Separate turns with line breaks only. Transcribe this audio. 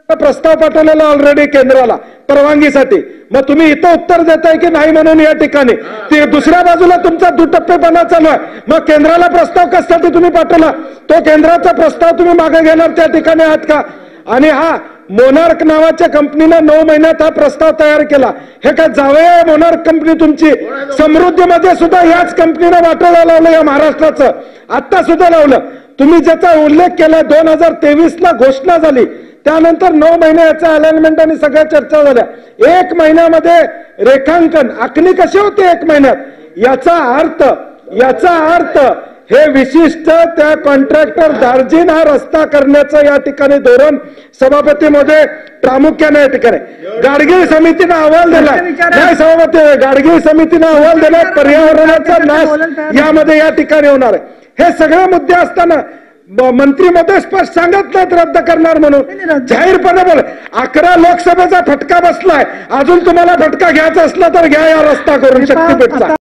प्रस्ताव पाठवलेला ऑलरेडी केंद्राला परवानगीसाठी। मग तुम्ही इथं उत्तर देताय की नाही म्हणून या ठिकाणी ते दुसऱ्या बाजूला तुमचा दुटप्पेपणा चालू आहे। मग केंद्राला प्रस्ताव कशासाठी तुम्ही पाठवला? तो केंद्राचा प्रस्ताव तुम्ही मागे घेणार त्या ठिकाणी आहात का? आणि हा मोनार्क नावाच्या कंपनीने 9 महिन्यात हा प्रस्ताव तयार केला। हे काय जावई आहे मोनार्क कंपनी तुमची? समृद्धीमध्ये सुद्धा याच कंपनीने वाटोळा लावलं या महाराष्ट्राचं, आता सुद्धा लावलं। तुम्ही ज्याचा उल्लेख केला 2023 ला घोषणा झाली, त्यानंतर 9 महिने याचा अलाइनमेंट आणि सगळ्या चर्चा झाल्या। 1 महिन्यामध्ये रेखांकन आखणी कशी होते 1 महिन्यात? याचा अर्थ हे विशिष्ट त्या कॉन्ट्रॅक्टर दार्जिन हा रस्ता करण्याचं या ठिकाणी धोरण सभापती महोदय प्रामुख्याने या ठिकाणी गाडगीळ समितीने अहवाल दिलाय। नाही सभापती, गाडगीळ समितीने अहवाल दिलाय, पर्यावरणाचा नाश यामध्ये या ठिकाणी होणार आहे। हे सगळे मुद्दे असताना मंत्री महोदय स्पष्ट सांगत नाहीत रद्द करणार म्हणून, जाहीरपणे बोल। 11 लोकसभेचा फटका बसलाय, अजून तुम्हाला फटका घ्यायचा असला तर घ्या या रस्ता करून शक्तीपीठचा।